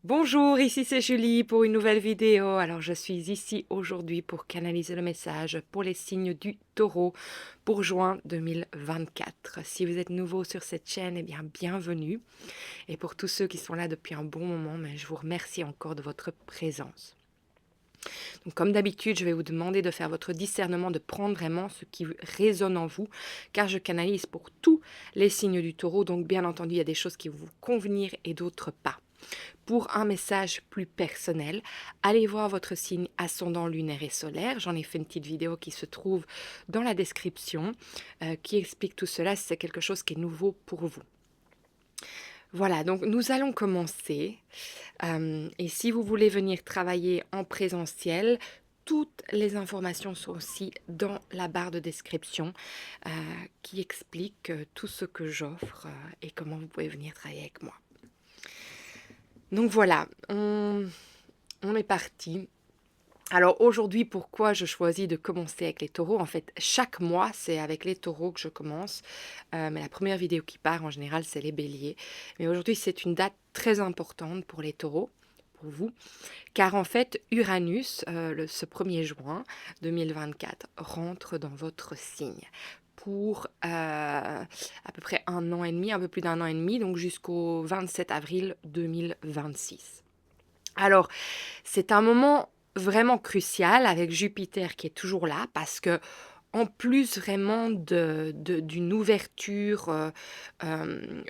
Bonjour, ici c'est Julie pour une nouvelle vidéo. Alors je suis ici aujourd'hui pour canaliser le message pour les signes du taureau pour juin 2024. Si vous êtes nouveau sur cette chaîne, eh bien bienvenue. Et pour tous ceux qui sont là depuis un bon moment, je vous remercie encore de votre présence. Donc, comme d'habitude, je vais vous demander de faire votre discernement, de prendre vraiment ce qui résonne en vous, car je canalise pour tous les signes du taureau. Donc bien entendu, il y a des choses qui vont vous convenir et d'autres pas. Pour un message plus personnel, allez voir votre signe ascendant lunaire et solaire. J'en ai fait une petite vidéo qui se trouve dans la description qui explique tout cela si c'est quelque chose qui est nouveau pour vous. Voilà, donc nous allons commencer. Et si vous voulez venir travailler en présentiel, toutes les informations sont aussi dans la barre de description qui explique tout ce que j'offre et comment vous pouvez venir travailler avec moi. Donc voilà, on est parti. Alors aujourd'hui, pourquoi je choisis de commencer avec les taureaux? En fait, chaque mois, c'est avec les taureaux que je commence. Mais la première vidéo qui part, en général, c'est les béliers. Mais aujourd'hui, c'est une date très importante pour les taureaux, pour vous. Car en fait, Uranus, ce 1er juin 2024, rentre dans votre signe pour à peu près 1 an et demi, un peu plus d'1 an et demi, donc jusqu'au 27 avril 2026. Alors, c'est un moment vraiment crucial avec Jupiter qui est toujours là parce que en plus vraiment d'une ouverture,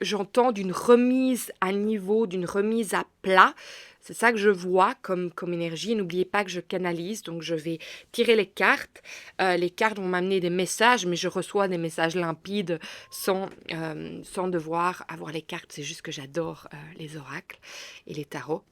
j'entends d'une remise à niveau, d'une remise à plat. C'est ça que je vois comme énergie. N'oubliez pas que je canalise, donc je vais tirer les cartes. Les cartes vont m'amener des messages, mais je reçois des messages limpides sans devoir avoir les cartes. C'est juste que j'adore les oracles et les tarots.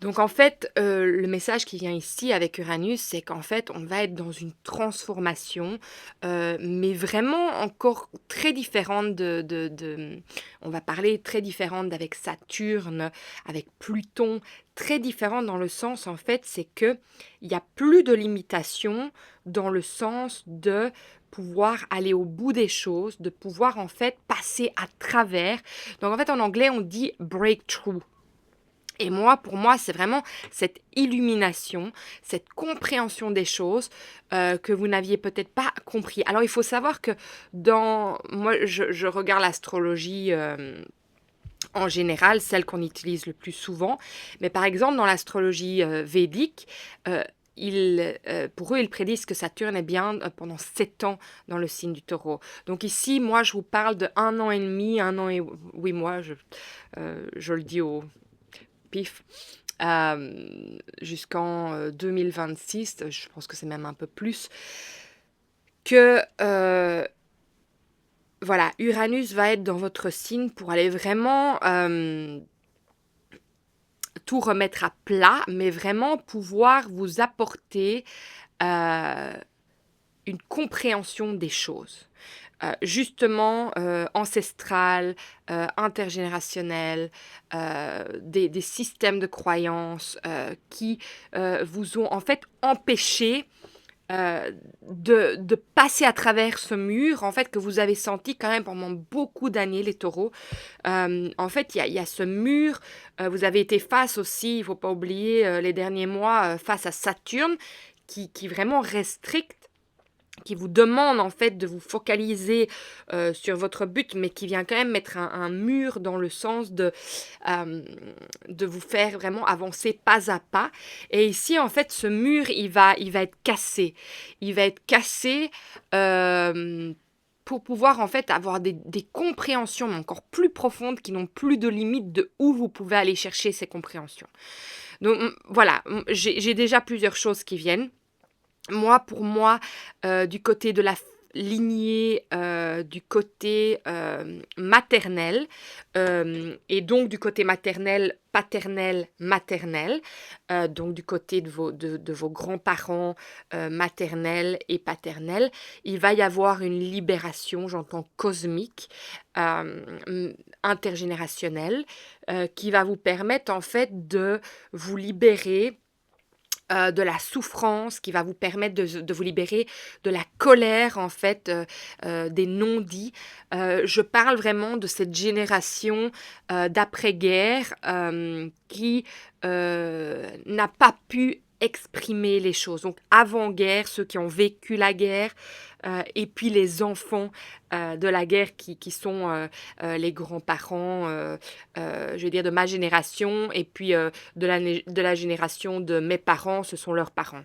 Donc en fait, le message qui vient ici avec Uranus, c'est qu'en fait, on va être dans une transformation, mais vraiment encore très différente on va parler très différente d'avec Saturne, avec Pluton, très différente dans le sens, en fait, c'est qu'il n'y a plus de limitation dans le sens de pouvoir aller au bout des choses, de pouvoir en fait passer à travers. Donc en fait, en anglais, on dit breakthrough. Et moi, pour moi, c'est vraiment cette illumination, cette compréhension des choses que vous n'aviez peut-être pas compris. Alors, il faut savoir que moi, je regarde l'astrologie en général, celle qu'on utilise le plus souvent. Mais par exemple, dans l'astrologie védique, pour eux, ils prédisent que Saturne est bien pendant 7 ans dans le signe du taureau. Donc ici, moi, je vous parle de 1 an et demi, 1 an et 8 mois, je le dis au pif, jusqu'en 2026, je pense que c'est même un peu plus, que voilà, Uranus va être dans votre signe pour aller vraiment tout remettre à plat, mais vraiment pouvoir vous apporter une compréhension des choses. Justement ancestrales, intergénérationnelles, des systèmes de croyances qui vous ont en fait empêché de passer à travers ce mur, en fait, que vous avez senti quand même pendant beaucoup d'années, les taureaux. En fait, il y a ce mur, vous avez été face aussi, il ne faut pas oublier, les derniers mois, face à Saturne, qui vraiment restricte, qui vous demande en fait de vous focaliser sur votre but, mais qui vient quand même mettre un mur dans le sens de vous faire vraiment avancer pas à pas. Et ici, en fait, ce mur, il va être cassé. Il va être cassé pour pouvoir en fait avoir des compréhensions encore plus profondes qui n'ont plus de limite de où vous pouvez aller chercher ces compréhensions. Donc voilà, j'ai déjà plusieurs choses qui viennent. Moi, pour moi, du côté de la lignée, du côté maternel, et donc du côté maternel, paternel, maternel, donc du côté de vos grands-parents maternels et paternels, il va y avoir une libération, j'entends cosmique, intergénérationnelle, qui va vous permettre en fait de vous libérer de la souffrance, qui va vous permettre de vous libérer de la colère, en fait, des non-dits. Je parle vraiment de cette génération d'après-guerre qui n'a pas pu exprimer les choses. Donc avant-guerre, ceux qui ont vécu la guerre, et puis les enfants de la guerre qui sont les grands-parents, je veux dire, de ma génération, et puis de la génération de mes parents, ce sont leurs parents.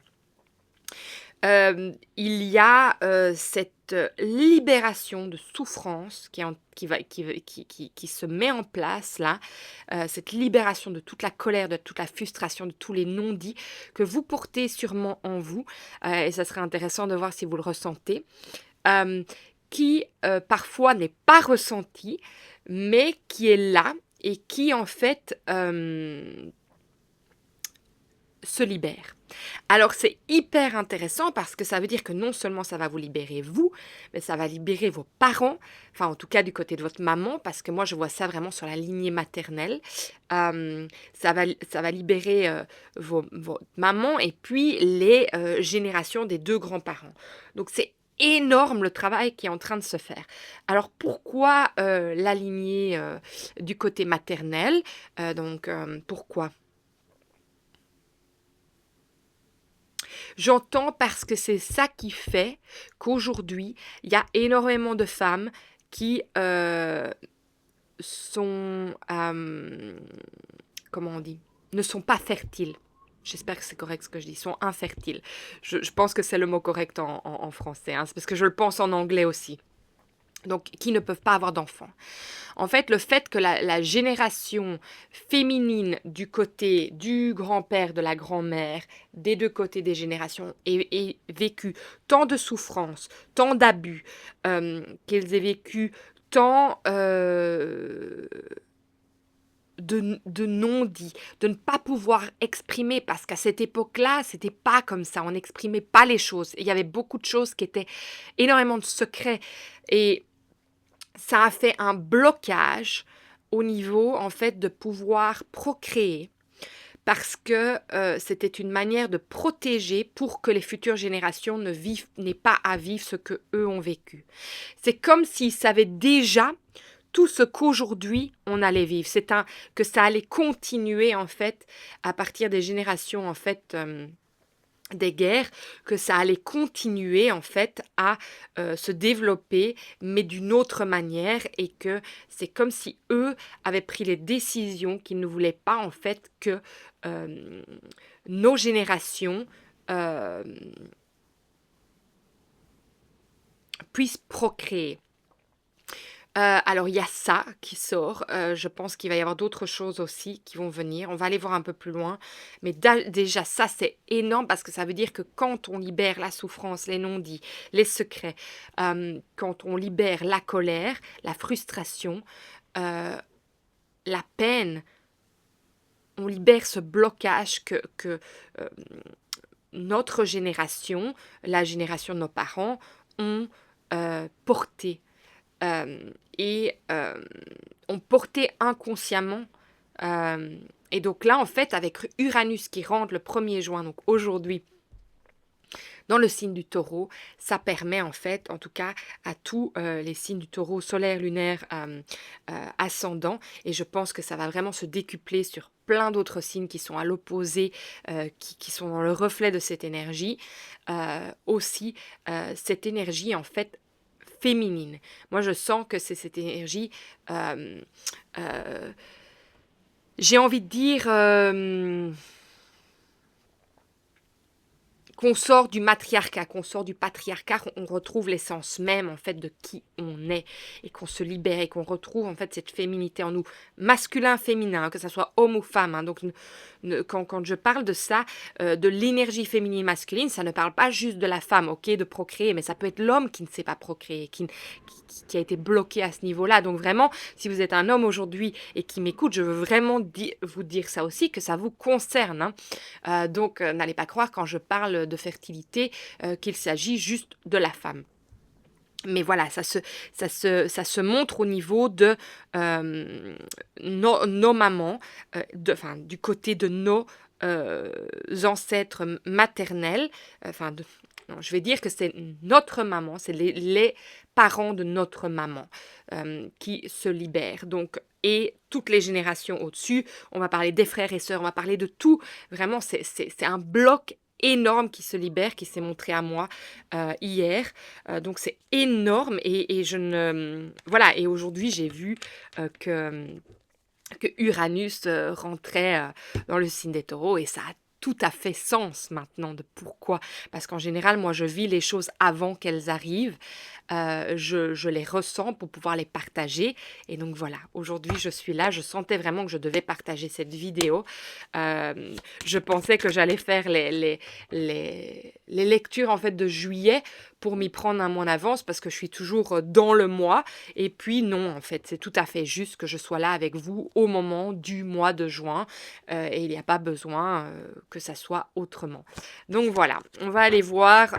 Il y a cette libération de souffrance qui se met en place là, cette libération de toute la colère, de toute la frustration, de tous les non-dits que vous portez sûrement en vous, et ça serait intéressant de voir si vous le ressentez, euh, qui parfois n'est pas ressenti, mais qui est là et qui en fait se libère. Alors c'est hyper intéressant parce que ça veut dire que non seulement ça va vous libérer vous, mais ça va libérer vos parents, enfin en tout cas du côté de votre maman, parce que moi je vois ça vraiment sur la lignée maternelle. Ça va libérer votre maman et puis les générations des deux grands-parents. Donc c'est énorme le travail qui est en train de se faire. Alors pourquoi la lignée du côté maternel pourquoi J'entends parce que c'est ça qui fait qu'aujourd'hui, il y a énormément de femmes qui sont, comment on dit, ne sont pas fertiles. J'espère que c'est correct ce que je dis, sont infertiles. Je pense que c'est le mot correct en français, hein, c'est parce que je le pense en anglais aussi. Donc, qui ne peuvent pas avoir d'enfants. En fait, le fait que la génération féminine du côté du grand-père, de la grand-mère, des deux côtés des générations, ait vécu tant de souffrances, tant d'abus, qu'elles aient vécu tant de non-dits, de ne pas pouvoir exprimer, parce qu'à cette époque-là, c'était pas comme ça, on n'exprimait pas les choses. Il y avait beaucoup de choses qui étaient énormément de secrets. Et ça a fait un blocage au niveau, en fait, de pouvoir procréer parce que c'était une manière de protéger pour que les futures générations n'aient pas à vivre ce que eux ont vécu. C'est comme s'ils savaient déjà tout ce qu'aujourd'hui on allait vivre. Que ça allait continuer, en fait, à partir des générations, en fait, des guerres, que ça allait continuer en fait à se développer, mais d'une autre manière, et que c'est comme si eux avaient pris les décisions qu'ils ne voulaient pas en fait que euh, nos générations euh, puissent procréer. Alors il y a ça qui sort, je pense qu'il va y avoir d'autres choses aussi qui vont venir. On va aller voir un peu plus loin, mais déjà ça c'est énorme parce que ça veut dire que quand on libère la souffrance, les non-dits, les secrets, quand on libère la colère, la frustration, heu, la peine, on libère ce blocage que, hem, notre génération, la génération de nos parents ont, porté. Et on portait inconsciemment. euh, et donc là, en fait, avec Uranus qui rentre le 1er juin, donc aujourd'hui, dans le signe du taureau, ça permet en fait, en tout cas, à tous les signes du taureau, solaire, lunaire, ascendant, et je pense que ça va vraiment se décupler sur plein d'autres signes qui sont à l'opposé, qui sont dans le reflet de cette énergie, aussi cette énergie en fait féminine. Moi, je sens que c'est cette énergie, euh, euh, j'ai envie de dire, qu'on sort du matriarcat, qu'on sort du patriarcat, on retrouve l'essence même en fait de qui on est et qu'on se libère et qu'on retrouve en fait cette féminité en nous, masculin, féminin, que ça soit homme ou femme. Hein. Donc quand je parle de ça, de l'énergie féminine masculine, ça ne parle pas juste de la femme, ok, de procréer, mais ça peut être l'homme qui ne sait pas procréer, qui a été bloqué à ce niveau-là. Donc vraiment, si vous êtes un homme aujourd'hui et qui m'écoute, je veux vraiment vous dire ça aussi, que ça vous concerne. Hein. Donc, n'allez pas croire quand je parle de fertilité qu'il s'agit juste de la femme. Mais voilà, ça se montre au niveau de nos mamans, du côté de nos ancêtres maternels, non, je vais dire que c'est notre maman, c'est les parents de notre maman qui se libèrent. Donc, et toutes les générations au-dessus, on va parler des frères et sœurs, on va parler de tout. Vraiment, c'est un bloc énorme qui se libère, qui s'est montré à moi hier. Donc c'est énorme et je ne... Voilà, et aujourd'hui j'ai vu que Uranus rentrait dans le signe des taureaux et ça a tout à fait sens maintenant de pourquoi. Parce qu'en général, moi, je vis les choses avant qu'elles arrivent. Je les ressens pour pouvoir les partager. Et donc voilà, aujourd'hui, je suis là. Je sentais vraiment que je devais partager cette vidéo. Je pensais que j'allais faire les lectures en fait de juillet pour m'y prendre un mois en avance parce que je suis toujours dans le mois. Et puis non, en fait, c'est tout à fait juste que je sois là avec vous au moment du mois de juin et il n'y a pas besoin que ça soit autrement. Donc voilà, on va aller voir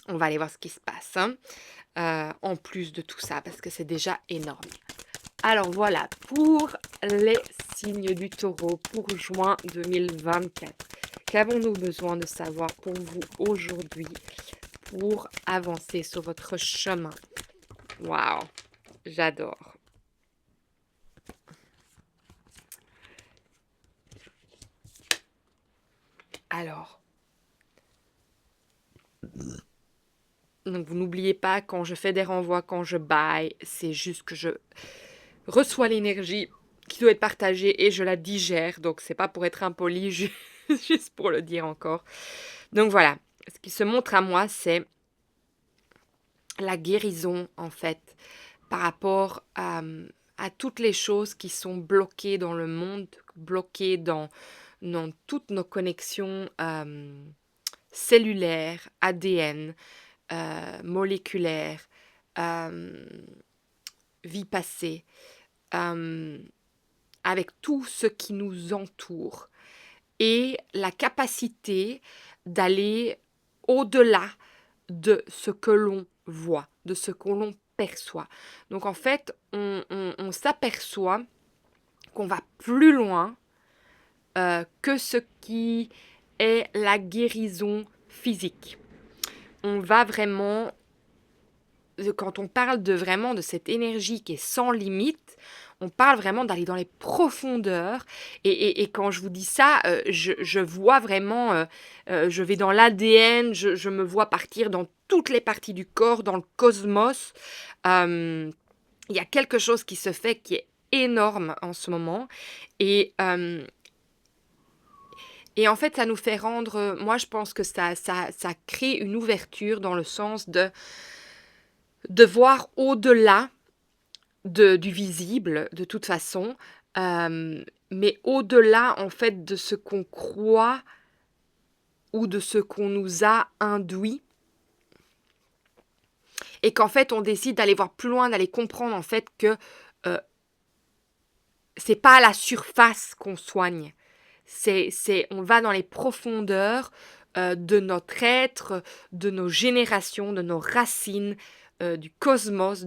ce qui se passe en plus de tout ça parce que c'est déjà énorme. Alors voilà, pour les signes du taureau pour juin 2024. Qu'avons-nous besoin de savoir pour vous aujourd'hui pour avancer sur votre chemin? Waouh, j'adore. Alors, donc vous n'oubliez pas, quand je fais des renvois, quand je baille, c'est juste que je reçois l'énergie qui doit être partagée et je la digère. Donc, c'est pas pour être impoli, juste pour le dire encore. Donc voilà, ce qui se montre à moi, c'est la guérison, en fait, par rapport à toutes les choses qui sont bloquées dans le monde, bloquées dans toutes nos connexions cellulaires, ADN, moléculaires, vie passée, avec tout ce qui nous entoure et la capacité d'aller au-delà de ce que l'on voit, de ce que l'on perçoit. Donc en fait, on s'aperçoit qu'on va plus loin que ce qui est la guérison physique. On va vraiment, quand on parle vraiment de cette énergie qui est sans limite, on parle vraiment d'aller dans les profondeurs. Et quand je vous dis ça, je vois vraiment, je vais dans l'ADN, je me vois partir dans toutes les parties du corps, dans le cosmos. Il y a quelque chose qui se fait qui est énorme en ce moment. Et en fait, ça nous fait rendre... Moi, je pense que ça crée une ouverture dans le sens de voir au-delà du visible, de toute façon, mais au-delà, en fait, de ce qu'on croit ou de ce qu'on nous a induit, et qu'en fait, on décide d'aller voir plus loin, d'aller comprendre, en fait, que c'est pas à la surface qu'on soigne, on va dans les profondeurs de notre être, de nos générations, de nos racines, du cosmos,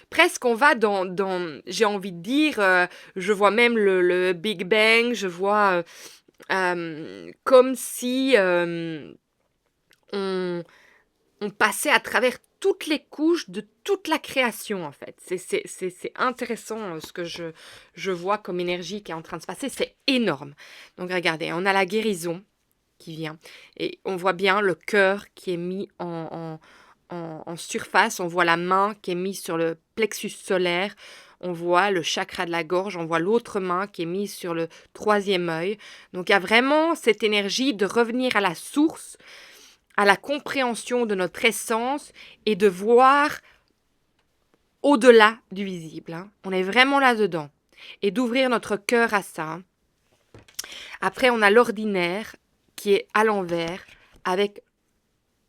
presque on va dans j'ai envie de dire, je vois même le Big Bang, je vois comme si on passait à travers toutes les couches de toute la création, en fait. C'est intéressant ce que je vois comme énergie qui est en train de se passer. C'est énorme. Donc, regardez, on a la guérison qui vient. Et on voit bien le cœur qui est mis en surface. On voit la main qui est mise sur le plexus solaire. On voit le chakra de la gorge. On voit l'autre main qui est mise sur le troisième œil. Donc, il y a vraiment cette énergie de revenir à la source, à la compréhension de notre essence et de voir au-delà du visible. On est vraiment là-dedans. Et d'ouvrir notre cœur à ça. Après, on a l'ordinaire qui est à l'envers avec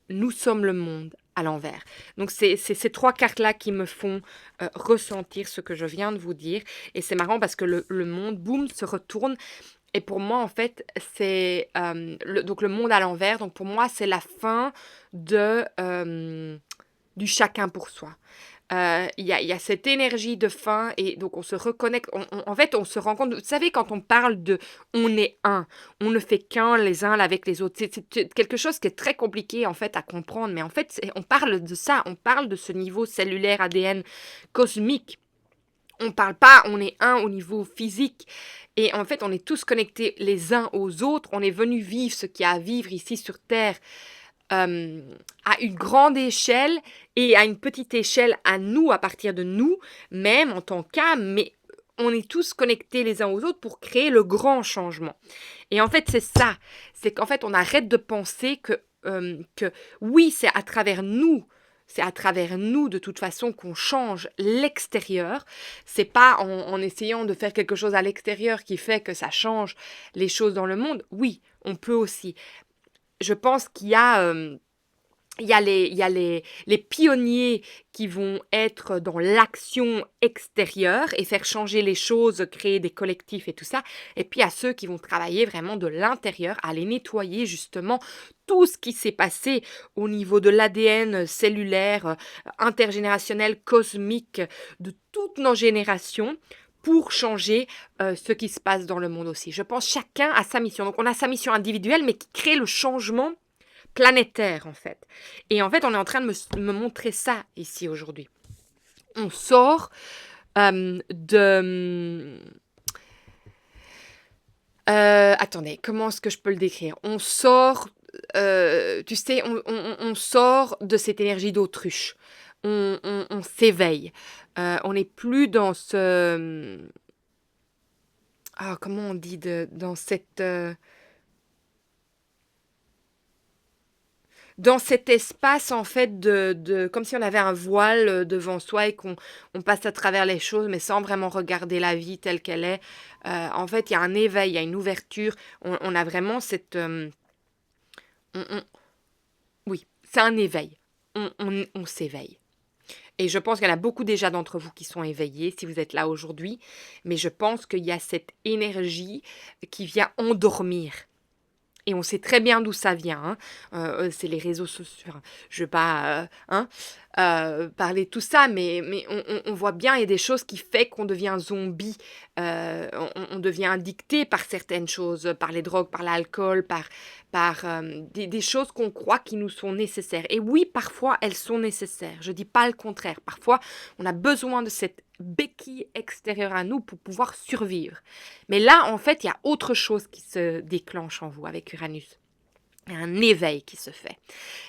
nous sommes le monde à l'envers. Donc, c'est ces trois cartes-là qui me font ressentir ce que je viens de vous dire. Et c'est marrant parce que le monde, boum, se retourne. Et pour moi, en fait, c'est donc le monde à l'envers. Donc, pour moi, c'est la fin du chacun pour soi. Il y a cette énergie de fin et donc on se reconnecte. En fait, on se rend compte. Vous savez, quand on parle de on est un, on ne fait qu'un les uns avec les autres. C'est quelque chose qui est très compliqué en fait à comprendre. Mais en fait, on parle de ça. On parle de ce niveau cellulaire ADN cosmique. On parle pas, on est un au niveau physique. Et en fait, on est tous connectés les uns aux autres. On est venu vivre ce qu'il y a à vivre ici sur Terre euh, à une grande échelle et à une petite échelle à nous, à partir de nous, même en tant qu'âme, mais on est tous connectés les uns aux autres pour créer le grand changement. Et en fait, c'est ça. C'est qu'en fait, on arrête de penser que oui, c'est à travers nous, de toute façon, qu'on change l'extérieur. C'est pas en essayant de faire quelque chose à l'extérieur qui fait que ça change les choses dans le monde. Oui, on peut aussi. Je pense qu'il y a, les pionniers qui vont être dans l'action extérieure et faire changer les choses, créer des collectifs et tout ça. Et puis il y a ceux qui vont travailler vraiment de l'intérieur, à aller nettoyer justement tout ce qui s'est passé au niveau de l'ADN cellulaire, intergénérationnel, cosmique, de toutes nos générations pour changer ce qui se passe dans le monde aussi. Je pense chacun a sa mission. Donc on a sa mission individuelle, mais qui crée le changement planétaire en fait. Et en fait, on est en train de me montrer ça ici aujourd'hui. On sort de... attendez, comment est-ce que je peux le décrire? On sort, tu sais, on sort de cette énergie d'autruche. On s'éveille. On n'est plus dans ce... comment on dit dans cette... dans cet espace en fait comme si on avait un voile devant soi et qu'on passe à travers les choses mais sans vraiment regarder la vie telle qu'elle est. En fait, il y a un éveil, il y a une ouverture. On a vraiment cette... on- on- oui, c'est un éveil. On s'éveille. Et je pense qu'il y en a beaucoup déjà d'entre vous qui sont éveillés si vous êtes là aujourd'hui. Mais je pense qu'il y a cette énergie qui vient endormir. Et on sait très bien d'où ça vient, hein. C'est les réseaux sociaux. Enfin, je ne veux pas parler de tout ça, mais on voit bien, il y a des choses qui font qu'on devient zombie. On devient addicté par certaines choses, par les drogues, par l'alcool, par des choses qu'on croit qui nous sont nécessaires. Et oui, parfois, elles sont nécessaires. Je ne dis pas le contraire. Parfois, on a besoin de cette béquille extérieure à nous pour pouvoir survivre. Mais là, en fait, il y a autre chose qui se déclenche en vous avec Uranus. Il y a un éveil qui se fait.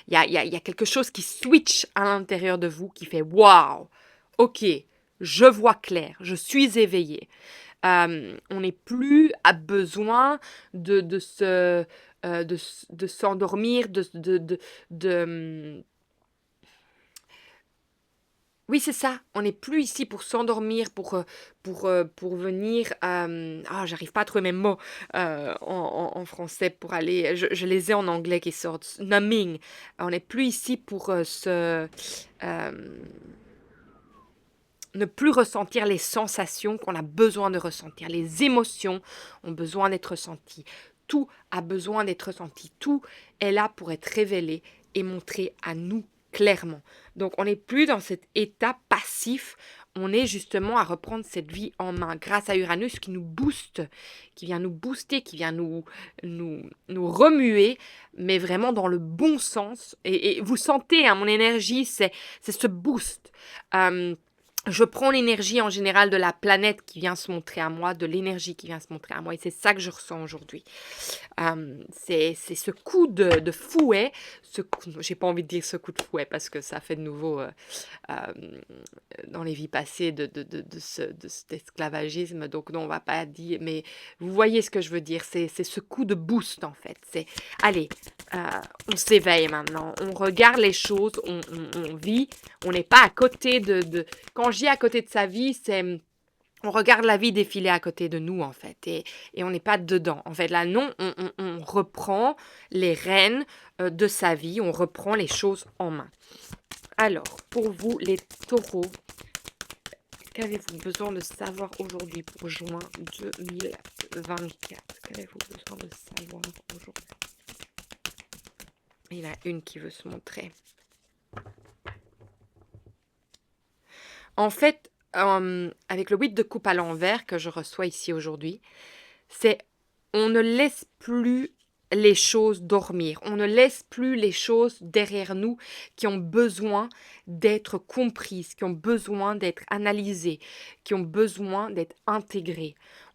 Il y a quelque chose qui switch à l'intérieur de vous qui fait waouh, ok, je vois clair, je suis éveillé. On n'est plus à besoin de s'endormir, oui, c'est ça. On n'est plus ici pour s'endormir, pour venir. J'arrive pas à trouver mes mots en français pour aller. Je les ai en anglais qui sortent. Numbing. On n'est plus ici pour ne plus ressentir les sensations qu'on a besoin de ressentir. Les émotions ont besoin d'être ressenties. Tout a besoin d'être ressenti. Tout est là pour être révélé et montré à nous clairement. Donc on n'est plus dans cet état passif. On est justement à reprendre cette vie en main grâce à Uranus qui nous booste, qui vient nous booster, qui vient nous remuer, mais vraiment dans le bon sens. Et vous sentez, hein, mon énergie, c'est ce boost. Je prends l'énergie en général de la planète qui vient se montrer à moi, de l'énergie qui vient se montrer à moi. Et c'est ça que je ressens aujourd'hui. C'est ce coup de fouet, j'ai pas envie de dire ce coup de fouet parce que ça fait de nouveau dans les vies passées de cet esclavagisme. Donc non, on va pas dire, mais vous voyez ce que je veux dire. C'est ce coup de boost en fait. Allez, on s'éveille maintenant. On regarde les choses, on vit. On n'est pas à côté Quand je dis à côté de sa vie, c'est... On regarde la vie défiler à côté de nous, en fait, et on n'est pas dedans. En fait, là, non, on reprend les rênes de sa vie, on reprend les choses en main. Alors, pour vous, les taureaux, qu'avez-vous besoin de savoir aujourd'hui pour juin 2024? Qu'avez-vous besoin de savoir aujourd'hui? Il y en a une qui veut se montrer. En fait, avec le 8 de coupe à l'envers que je reçois ici aujourd'hui, c'est on ne laisse plus les choses dormir. On ne laisse plus les choses derrière nous qui ont besoin d'être comprises, qui ont besoin d'être analysées, qui ont besoin d'être intégrées.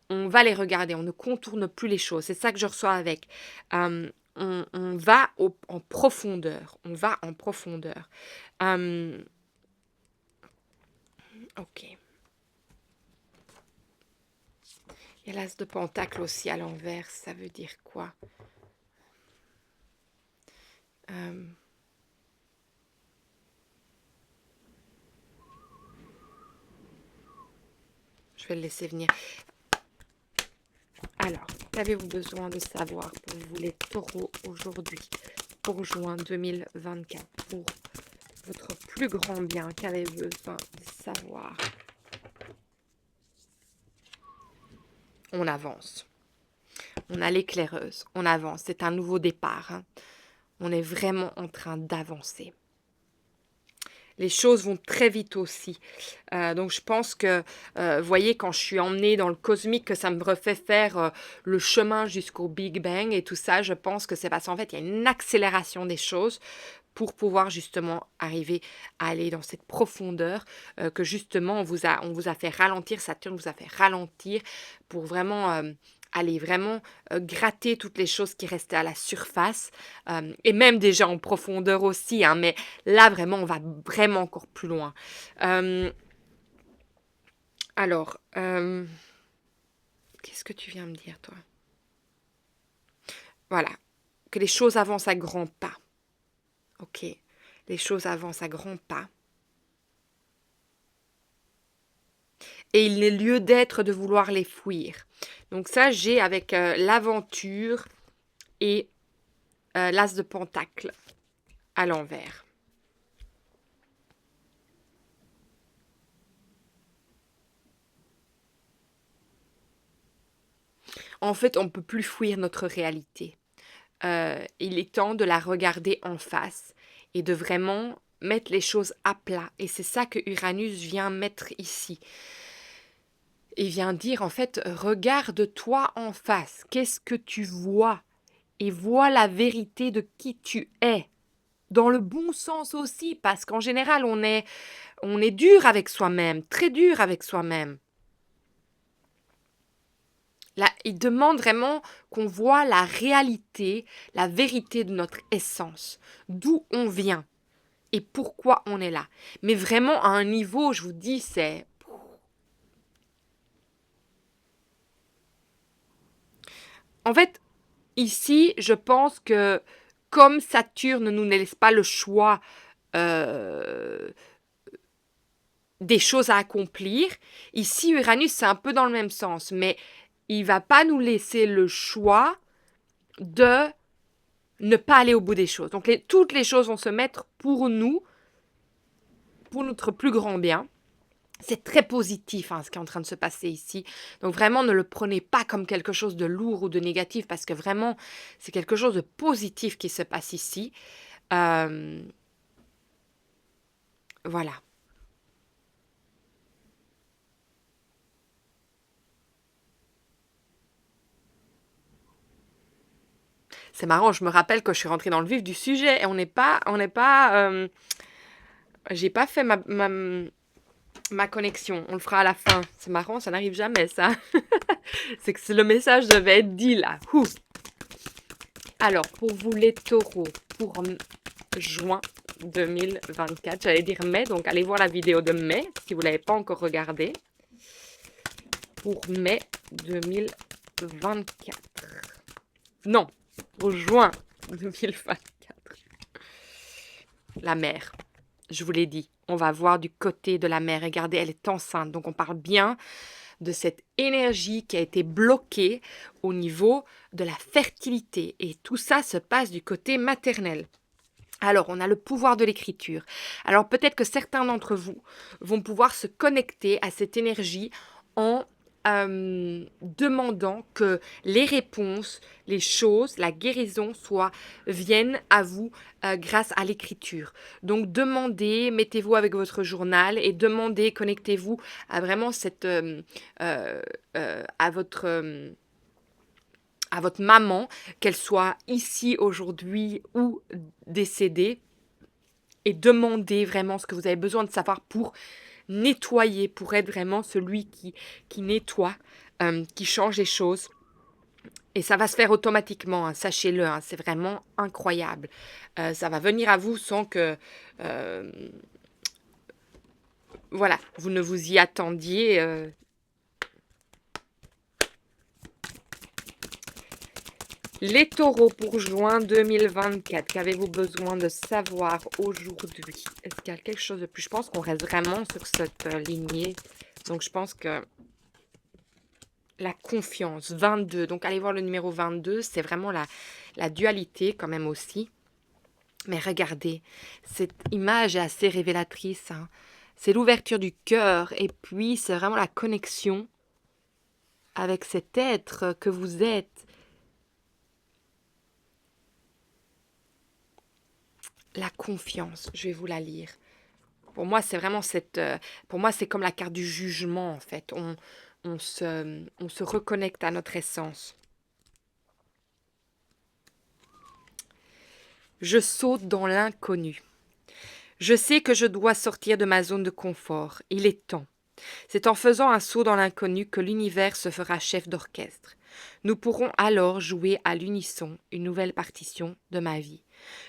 On va les regarder, on ne contourne plus les choses. C'est ça que je reçois avec. On va en profondeur. On va en profondeur. Euh, ok. Il y a l'as de pentacle aussi à l'envers. Ça veut dire quoi? Euh, je vais le laisser venir. Alors, qu'avez-vous besoin de savoir pour vous les taureaux aujourd'hui, pour juin 2024, pour votre plus grand bien? Qu'avez-vous besoin de savoir? On avance. On a l'éclaireuse. On avance. C'est un nouveau départ. Hein. On est vraiment en train d'avancer. Les choses vont très vite aussi. Donc je pense que, vous voyez, quand je suis emmenée dans le cosmique, que ça me refait faire le chemin jusqu'au Big Bang et tout ça, je pense que c'est parce qu'en fait, il y a une accélération des choses pour pouvoir justement arriver à aller dans cette profondeur que justement on vous a fait ralentir, Saturne vous a fait ralentir pour vraiment aller vraiment gratter toutes les choses qui restaient à la surface et même déjà en profondeur aussi, hein, mais là vraiment on va vraiment encore plus loin. Euh, alors, qu'est-ce que tu viens me dire toi? Voilà, que les choses avancent à grands pas. Ok, les choses avancent à grands pas. Et il n'est lieu d'être de vouloir les fuir. Donc ça, j'ai avec l'aventure et l'as de pentacle à l'envers. En fait, on ne peut plus fuir notre réalité. Il est temps de la regarder en face et de vraiment mettre les choses à plat. Et c'est ça que Uranus vient mettre ici. Il vient dire, en fait, regarde-toi en face. Qu'est-ce que tu vois? Et vois la vérité de qui tu es. Dans le bon sens aussi, parce qu'en général, on est dur avec soi-même, très dur avec soi-même. Là, il demande vraiment qu'on voit la réalité, la vérité de notre essence, d'où on vient et pourquoi on est là. Mais vraiment à un niveau, je vous dis, c'est... En fait, ici, je pense que comme Saturne ne nous laisse pas le choix euh, des choses à accomplir, ici, Uranus, c'est un peu dans le même sens, mais il va pas nous laisser le choix de ne pas aller au bout des choses. Donc toutes les choses vont se mettre pour nous, pour notre plus grand bien. C'est très positif hein, ce qui est en train de se passer ici. Donc vraiment, ne le prenez pas comme quelque chose de lourd ou de négatif parce que vraiment, c'est quelque chose de positif qui se passe ici. Euh, voilà. C'est marrant, je me rappelle que je suis rentrée dans le vif du sujet et j'ai pas fait ma connexion. On le fera à la fin. C'est marrant, ça n'arrive jamais ça. C'est que le message devait être dit là. Ouh. Alors, pour vous les taureaux, pour juin 2024, j'allais dire mai, donc allez voir la vidéo de mai si vous ne l'avez pas encore regardée. Pour mai 2024. Non, pour juin 2024. La mer, je vous l'ai dit, on va voir du côté de la mer. Regardez, elle est enceinte, donc on parle bien de cette énergie qui a été bloquée au niveau de la fertilité. Et tout ça se passe du côté maternel. Alors, on a le pouvoir de l'écriture. Alors, peut-être que certains d'entre vous vont pouvoir se connecter à cette énergie en demandant que les réponses, les choses, la guérison viennent à vous grâce à l'écriture. Donc demandez, mettez-vous avec votre journal et demandez, connectez-vous à vraiment euh, à à votre maman, qu'elle soit ici aujourd'hui ou décédée, et demandez vraiment ce que vous avez besoin de savoir pour nettoyer, pour être vraiment celui qui nettoie, qui change les choses. Et ça va se faire automatiquement, hein, sachez-le, hein, c'est vraiment incroyable. Ça va venir à vous sans que, euh, voilà, vous ne vous y attendiez. Les taureaux pour juin 2024, qu'avez-vous besoin de savoir aujourd'hui? Est-ce qu'il y a quelque chose de plus? Je pense qu'on reste vraiment sur cette lignée. Donc je pense que la confiance, 22. Donc allez voir le numéro 22, c'est vraiment la dualité quand même aussi. Mais regardez, cette image est assez révélatrice, hein. C'est l'ouverture du cœur et puis c'est vraiment la connexion avec cet être que vous êtes. La confiance, je vais vous la lire. Pour moi, c'est vraiment pour moi, c'est comme la carte du jugement, en fait. On se reconnecte à notre essence. Je saute dans l'inconnu. Je sais que je dois sortir de ma zone de confort. Il est temps. C'est en faisant un saut dans l'inconnu que l'univers se fera chef d'orchestre. Nous pourrons alors jouer à l'unisson une nouvelle partition de ma vie.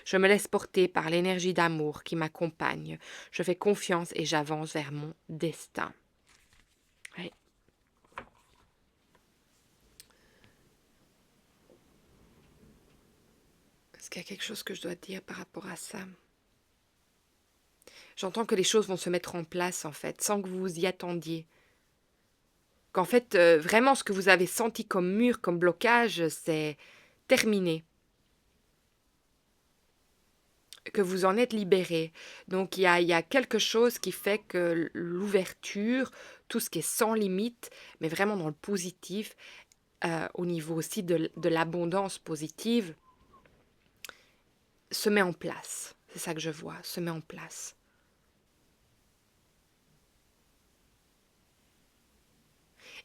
Je me laisse porter par l'énergie d'amour qui m'accompagne. Je fais confiance et j'avance vers mon destin. Oui. Est-ce qu'il y a quelque chose que je dois dire par rapport à ça? J'entends que les choses vont se mettre en place, en fait, sans que vous vous y attendiez. Qu'en fait, vraiment, ce que vous avez senti comme mur, comme blocage, c'est terminé. Que vous en êtes libéré. Donc, il y a quelque chose qui fait que l'ouverture, tout ce qui est sans limite, mais vraiment dans le positif, au niveau aussi de l'abondance positive, se met en place. C'est ça que je vois, se met en place.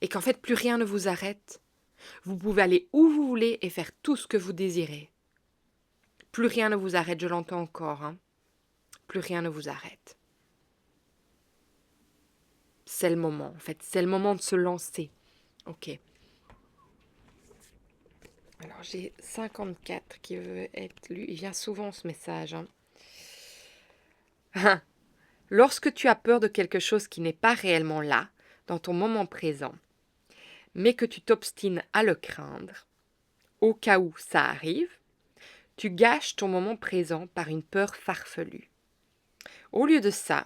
Et qu'en fait, plus rien ne vous arrête. Vous pouvez aller où vous voulez et faire tout ce que vous désirez. Plus rien ne vous arrête, je l'entends encore, hein. Plus rien ne vous arrête. C'est le moment, en fait. C'est le moment de se lancer. Ok. Alors, j'ai 54 qui veut être lu. Il vient souvent ce message, hein. Lorsque tu as peur de quelque chose qui n'est pas réellement là, dans ton moment présent, mais que tu t'obstines à le craindre, au cas où ça arrive, tu gâches ton moment présent par une peur farfelue. Au lieu de ça,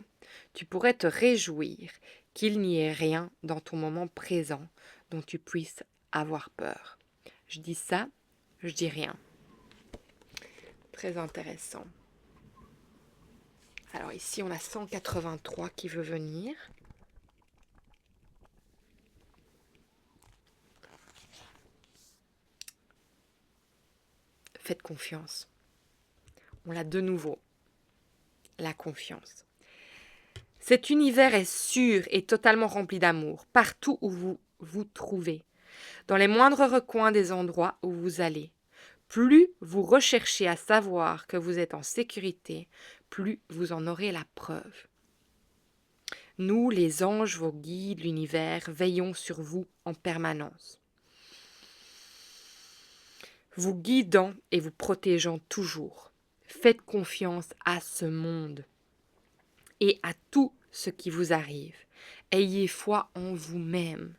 tu pourrais te réjouir qu'il n'y ait rien dans ton moment présent dont tu puisses avoir peur. Je dis ça, je dis rien. Très intéressant. Alors ici, on a 183 qui veut venir. Faites confiance. On l'a de nouveau. La confiance. Cet univers est sûr et totalement rempli d'amour, partout où vous vous trouvez, dans les moindres recoins des endroits où vous allez. Plus vous recherchez à savoir que vous êtes en sécurité, plus vous en aurez la preuve. Nous, les anges, vos guides, l'univers, veillons sur vous en permanence, vous guidant et vous protégeant toujours. Faites confiance à ce monde et à tout ce qui vous arrive. Ayez foi en vous-même,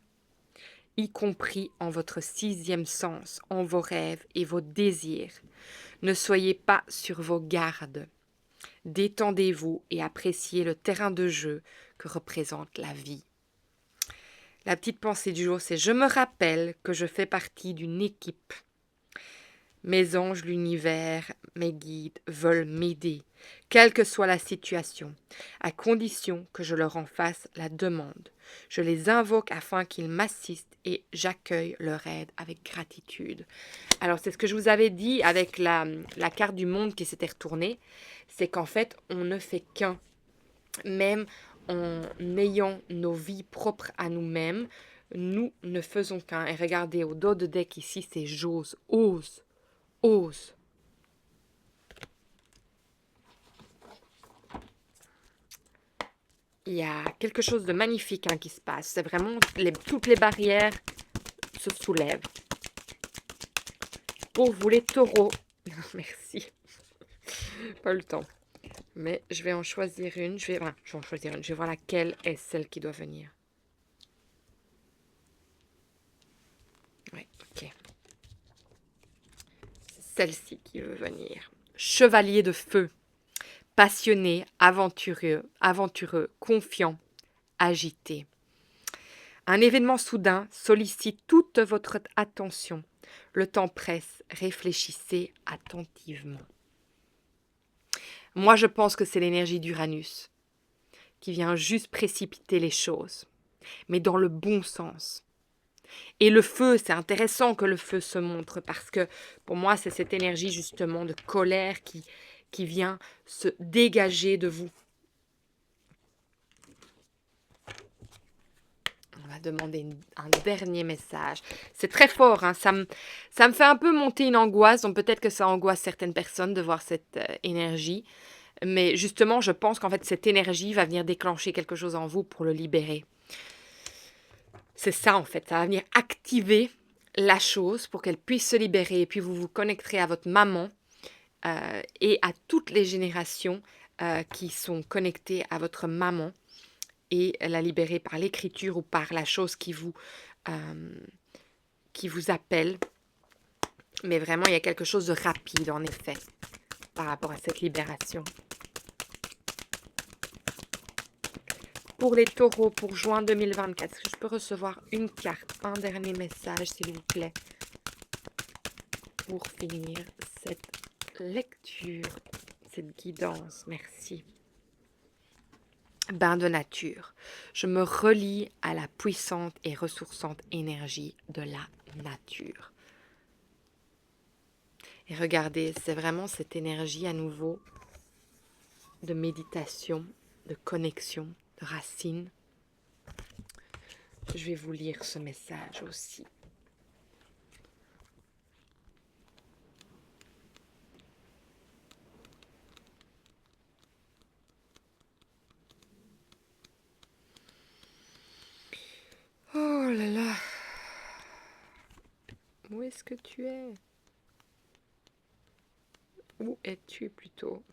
y compris en votre sixième sens, en vos rêves et vos désirs. Ne soyez pas sur vos gardes. Détendez-vous et appréciez le terrain de jeu que représente la vie. La petite pensée du jour, c'est « Je me rappelle que je fais partie d'une équipe. Mes anges, l'univers, mes guides veulent m'aider, quelle que soit la situation, à condition que je leur en fasse la demande. Je les invoque afin qu'ils m'assistent et j'accueille leur aide avec gratitude. Alors, c'est ce que je vous avais dit avec la carte du monde qui s'était retournée, c'est qu'en fait, on ne fait qu'un. Même en ayant nos vies propres à nous-mêmes, nous ne faisons qu'un. Et regardez, au dos de deck ici, c'est j'ose, ose, ose. Il y a quelque chose de magnifique qui se passe. C'est vraiment, toutes les barrières se soulèvent. Pour vous les taureaux, merci, pas le temps. Mais je vais en choisir une. Je vais en choisir une. Je vais voir laquelle est celle qui doit venir. Oui, ok. C'est celle-ci qui veut venir. Chevalier de feu. Passionné, aventureux, confiant, agité. Un événement soudain sollicite toute votre attention. Le temps presse, réfléchissez attentivement. Moi, je pense que c'est l'énergie d'Uranus qui vient juste précipiter les choses, mais dans le bon sens. Et le feu, c'est intéressant que le feu se montre parce que pour moi, c'est cette énergie justement de colère qui vient se dégager de vous. On va demander un dernier message. C'est très fort, ça me fait un peu monter une angoisse, donc peut-être que ça angoisse certaines personnes de voir cette énergie. Mais justement, je pense qu'en fait, cette énergie va venir déclencher quelque chose en vous pour le libérer. C'est ça, en fait. Ça va venir activer la chose pour qu'elle puisse se libérer. Et puis, vous vous connecterez à votre maman et à toutes les générations qui sont connectées à votre maman et la libérer par l'écriture ou par la chose qui vous appelle. Mais vraiment, il y a quelque chose de rapide, en effet, par rapport à cette libération. Pour les taureaux, pour juin 2024, est-ce que je peux recevoir une carte, un dernier message, s'il vous plaît, pour finir cette lecture, cette guidance? Merci. Bain de nature. Je me relie à la puissante et ressourçante énergie de la nature. Et regardez, c'est vraiment cette énergie à nouveau de méditation, de connexion, de racine. Je vais vous lire ce message aussi. Oh là là. Où est-ce que tu es? Où es-tu plutôt?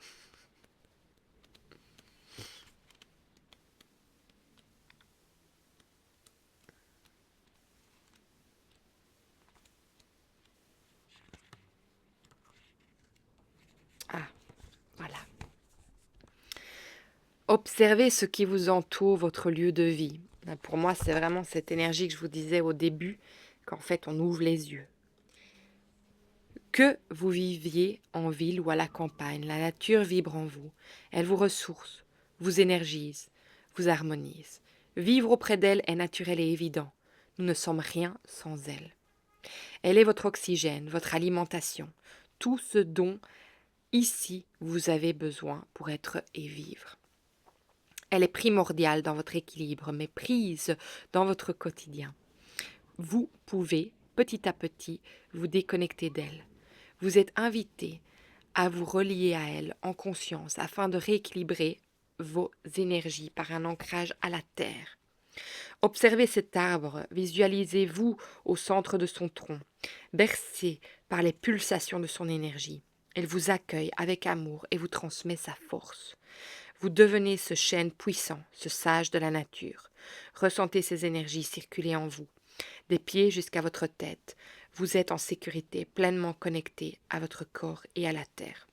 Ah, voilà. Observez ce qui vous entoure, votre lieu de vie. Pour moi, c'est vraiment cette énergie que je vous disais au début, qu'en fait, on ouvre les yeux. Que vous viviez en ville ou à la campagne, la nature vibre en vous. Elle vous ressource, vous énergise, vous harmonise. Vivre auprès d'elle est naturel et évident. Nous ne sommes rien sans elle. Elle est votre oxygène, votre alimentation, tout ce dont ici vous avez besoin pour être et vivre. Elle est primordiale dans votre équilibre, mais prise dans votre quotidien. Vous pouvez, petit à petit, vous déconnecter d'elle. Vous êtes invité à vous relier à elle en conscience afin de rééquilibrer vos énergies par un ancrage à la terre. Observez cet arbre, visualisez-vous au centre de son tronc, bercé par les pulsations de son énergie. Elle vous accueille avec amour et vous transmet sa force. Vous devenez ce chêne puissant, ce sage de la nature. Ressentez ces énergies circuler en vous, des pieds jusqu'à votre tête. Vous êtes en sécurité, pleinement connecté à votre corps et à la terre.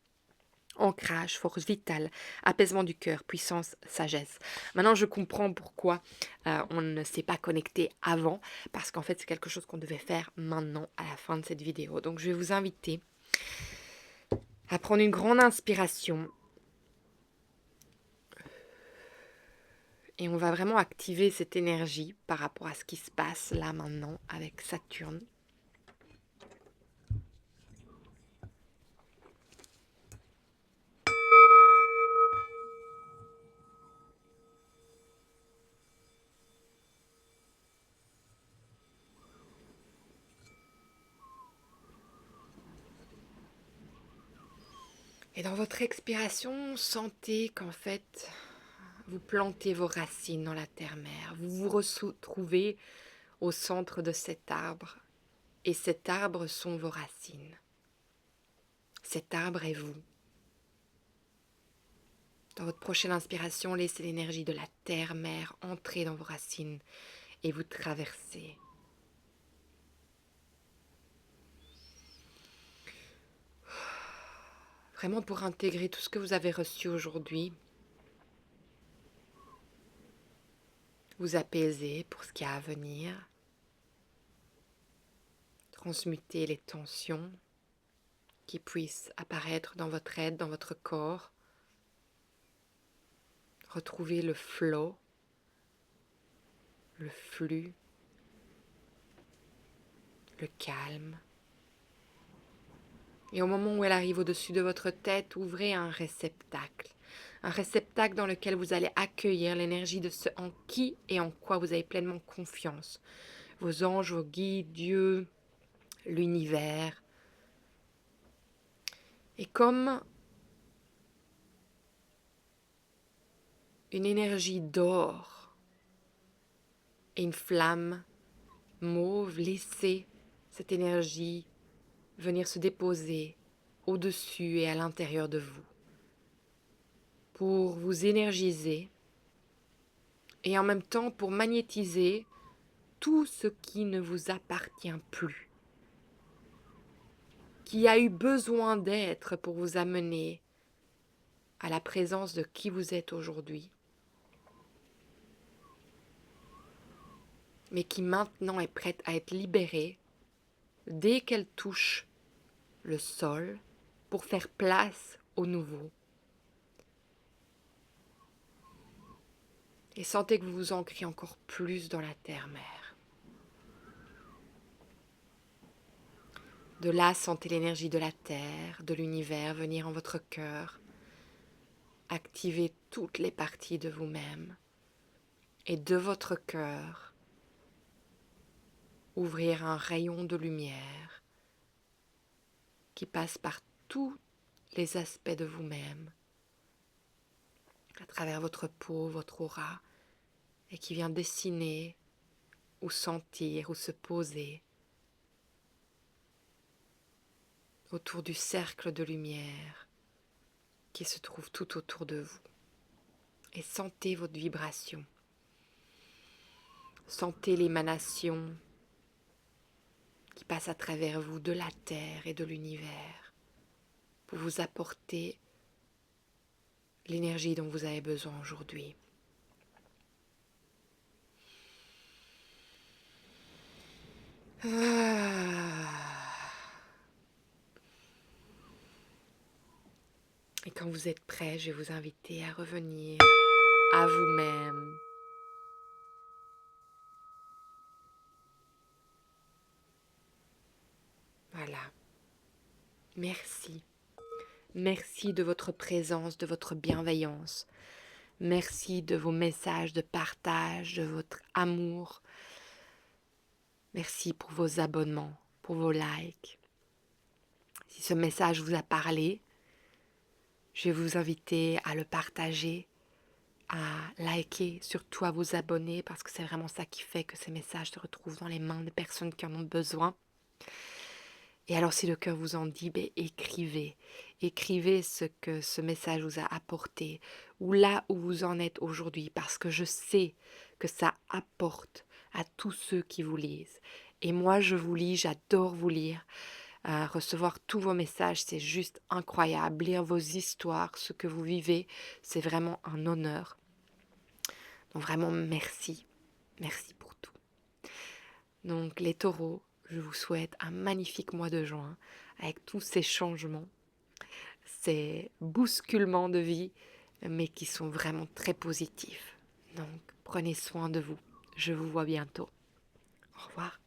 Ancrage, force vitale, apaisement du cœur, puissance, sagesse. Maintenant, je comprends pourquoi on ne s'est pas connecté avant, parce qu'en fait, c'est quelque chose qu'on devait faire maintenant à la fin de cette vidéo. Donc, je vais vous inviter à prendre une grande inspiration. Et on va vraiment activer cette énergie par rapport à ce qui se passe là maintenant avec Saturne. Et dans votre expiration, sentez qu'en fait, vous plantez vos racines dans la terre-mère. Vous vous retrouvez au centre de cet arbre. Et cet arbre sont vos racines. Cet arbre est vous. Dans votre prochaine inspiration, laissez l'énergie de la terre-mère entrer dans vos racines et vous traverser. Vraiment pour intégrer tout ce que vous avez reçu aujourd'hui. Vous apaiser pour ce qui a à venir. Transmuter les tensions qui puissent apparaître dans votre être, dans votre corps. Retrouver le flow, le flux, le calme. Et au moment où elle arrive au-dessus de votre tête, ouvrez un réceptacle. Un réceptacle dans lequel vous allez accueillir l'énergie de ce en qui et en quoi vous avez pleinement confiance. Vos anges, vos guides, Dieu, l'univers. Et comme une énergie d'or et une flamme mauve, laissez cette énergie venir se déposer au-dessus et à l'intérieur de vous pour vous énergiser et en même temps pour magnétiser tout ce qui ne vous appartient plus, qui a eu besoin d'être pour vous amener à la présence de qui vous êtes aujourd'hui, mais qui maintenant est prête à être libérée dès qu'elle touche le sol pour faire place au nouveau. Et sentez que vous vous ancrez encore plus dans la terre-mère. De là, sentez l'énergie de la terre, de l'univers venir en votre cœur, activer toutes les parties de vous-même et de votre cœur, ouvrir un rayon de lumière qui passe par tous les aspects de vous-même, à travers votre peau, votre aura, et qui vient dessiner ou sentir ou se poser autour du cercle de lumière qui se trouve tout autour de vous. Et sentez votre vibration. Sentez l'émanation qui passe à travers vous de la terre et de l'univers pour vous apporter l'énergie dont vous avez besoin aujourd'hui. Et quand vous êtes prêt, je vais vous inviter à revenir à vous-même. Voilà. Merci. Merci de votre présence, de votre bienveillance. Merci de vos messages de partage, de votre amour. Merci pour vos abonnements, pour vos likes. Si ce message vous a parlé, je vais vous inviter à le partager, à liker, surtout à vous abonner parce que c'est vraiment ça qui fait que ces messages se retrouvent dans les mains des personnes qui en ont besoin. Et alors si le cœur vous en dit, écrivez. Écrivez ce que ce message vous a apporté ou là où vous en êtes aujourd'hui parce que je sais que ça apporte à tous ceux qui vous lisent. Et moi je vous lis, j'adore vous lire. Recevoir tous vos messages, c'est juste incroyable. Lire vos histoires, ce que vous vivez, c'est vraiment un honneur. Donc vraiment merci. Merci pour tout. Donc les taureaux, je vous souhaite un magnifique mois de juin avec tous ces changements, ces bousculements de vie, mais qui sont vraiment très positifs. Donc, prenez soin de vous. Je vous vois bientôt. Au revoir.